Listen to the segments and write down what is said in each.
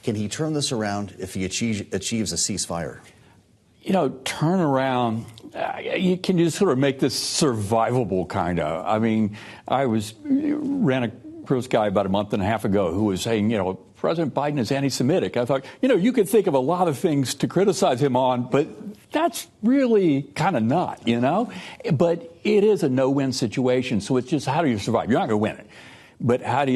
Can he turn this around if he achieves a ceasefire? You know, turn around, you can just sort of make this survivable, kind of. I mean, ran across a guy about a month and a half ago who was saying, you know, President Biden is anti-Semitic. I thought, you know, you could think of a lot of things to criticize him on, but that's really kind of not, you know. But it is a no-win situation, so it's just how do you survive? You're not going to win it, but how do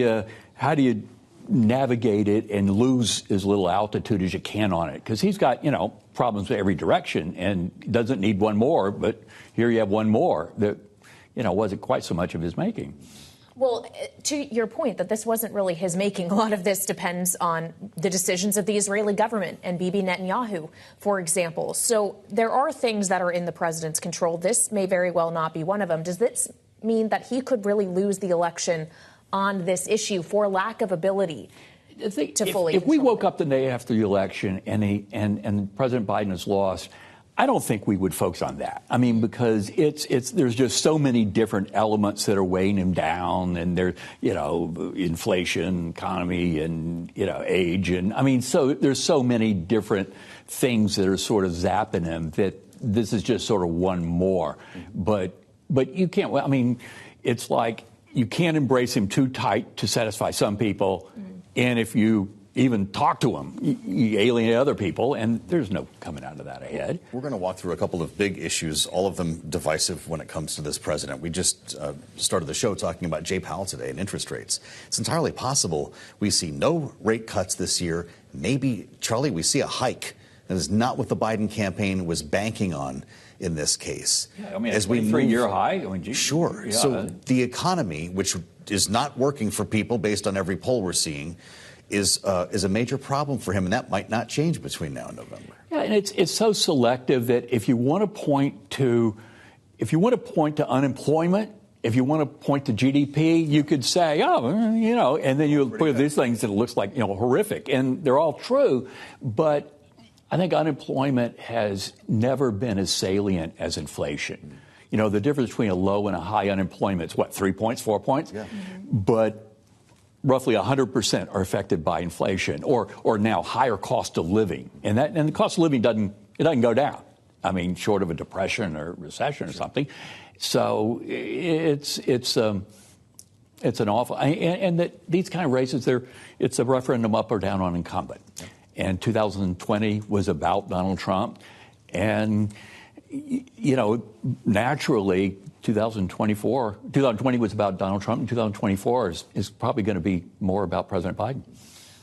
you navigate it and lose as little altitude as you can on it? Because he's got, you know, problems in every direction and doesn't need one more, but here you have one more that, you know, wasn't quite so much of his making. Well, to your point that this wasn't really his making, a lot of this depends on the decisions of the Israeli government and Bibi Netanyahu, for example. So there are things that are in the president's control. This may very well not be one of them. Does this mean that he could really lose the election on this issue for lack of ability to fully If we woke up the day after the election and President Biden has lost, I don't think we would focus on that. I mean, because there's just so many different elements that are weighing him down, and there's, you know, inflation, economy, and, you know, age, and I mean, so there's so many different things that are sort of zapping him that this is just sort of one more. But you can't. I mean, it's like you can't embrace him too tight to satisfy some people, and if you even talk to him, you alienate other people, and there's no coming out of that ahead. We're going to walk through a couple of big issues, all of them divisive when it comes to this president. We just started the show talking about Jay Powell today and interest rates. It's entirely possible we see no rate cuts this year. Maybe, Charlie, we see a hike. That is not what the Biden campaign was banking on in this case. Yeah, I mean, as we move 3-year high. I mean, geez, sure. Yeah. So the economy, which is not working for people based on every poll we're seeing, is a major problem for him, and that might not change between now and November. Yeah, and it's so selective that if you want to point to unemployment, if you want to point to GDP, you could say, oh, you know, and then you put these things that looks like, you know, horrific, and they're all true, but I think unemployment has never been as salient as inflation. You know, the difference between a low and a high unemployment is what, 3 points, 4 points? Yeah. But roughly 100% are affected by inflation or now higher cost of living. And the cost of living doesn't go down. I me't short of a depression or recession or something. So it's an awful, and that these kind of races, it's a referendum up or down on incumbent. And 2020 was about Donald Trump. And, you know, naturally, 2020 was about Donald Trump, and 2024 is probably going to be more about President Biden.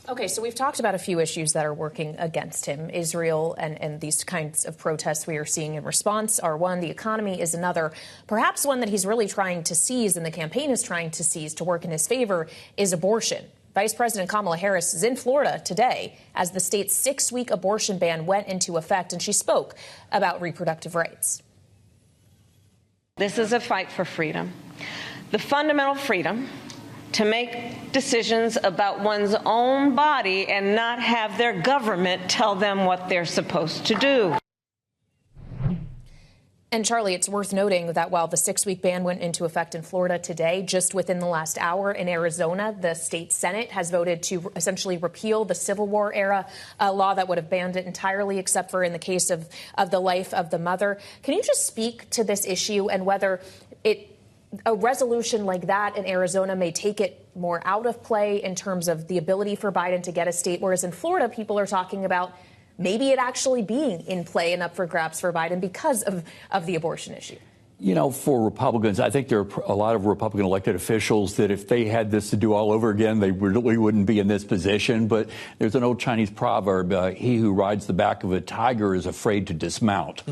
Okay, so we've talked about a few issues that are working against him. Israel and these kinds of protests we are seeing in response are one. The economy is another. Perhaps one that he's really trying to seize and the campaign is trying to seize to work in his favor is abortion. Vice President Kamala Harris is in Florida today as the state's 6-week abortion ban went into effect, and she spoke about reproductive rights. This is a fight for freedom, the fundamental freedom to make decisions about one's own body and not have their government tell them what they're supposed to do. And Charlie, it's worth noting that while the 6-week ban went into effect in Florida today, just within the last hour in Arizona, the state Senate has voted to essentially repeal the Civil War era law that would have banned it entirely, except for in the case of the life of the mother. Can you just speak to this issue and whether a resolution like that in Arizona may take it more out of play in terms of the ability for Biden to get a state, whereas in Florida, people are talking about maybe it actually being in play and up for grabs for Biden because of the abortion issue? You know, for Republicans, I think there are a lot of Republican elected officials that if they had this to do all over again, they really wouldn't be in this position. But there's an old Chinese proverb, he who rides the back of a tiger is afraid to dismount.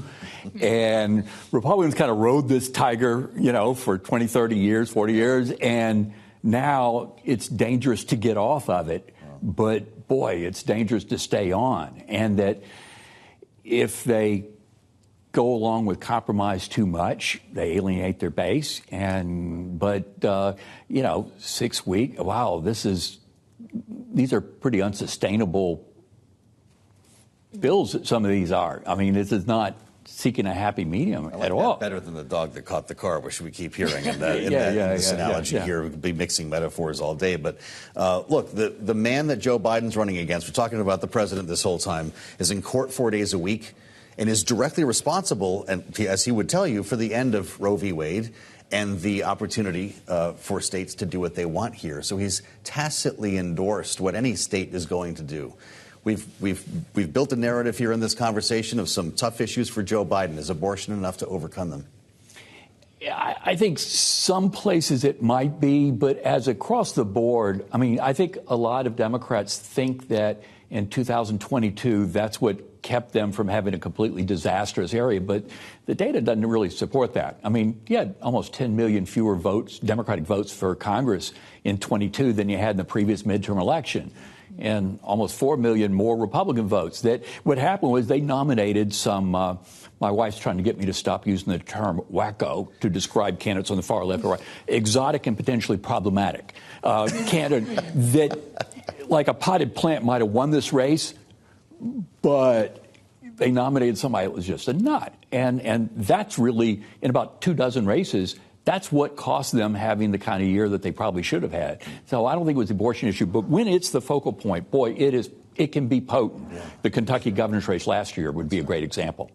And Republicans kind of rode this tiger, you know, for 20, 30 years, 40 years. And now it's dangerous to get off of it. But, boy, it's dangerous to stay on. And that if they go along with compromise too much, they alienate their base. But 6 weeks, wow, these are pretty unsustainable bills that some of these are. I mean, this is not seeking a happy medium I like at that all. better than the dog that caught the car, which we keep hearing in this analogy here. We could be mixing metaphors all day. But look, the man that Joe Biden's running against, we're talking about the president this whole time, is in court 4 days a week and is directly responsible, and as he would tell you, for the end of Roe v. Wade and the opportunity for states to do what they want here. So he's tacitly endorsed what any state is going to do. We've built a narrative here in this conversation of some tough issues for Joe Biden. Is abortion enough to overcome them? I think some places it might be, but as across the board, I mean, I think a lot of Democrats think that in 2022, that's what kept them from having a completely disastrous area. But the data doesn't really support that. I mean, you had almost 10 million fewer votes, Democratic votes for Congress in 22 than you had in the previous midterm election, and almost 4 million more Republican votes. That what happened was they nominated some, my wife's trying to get me to stop using the term wacko to describe candidates on the far left or right, exotic and potentially problematic candidate that, like a potted plant, might have won this race, but they nominated somebody that was just a nut. And that's really, in about 24 races, that's what cost them having the kind of year that they probably should have had. So I don't think it was the abortion issue, but when it's the focal point, boy, it can be potent. Yeah. The Kentucky governor's race last year would be a great example.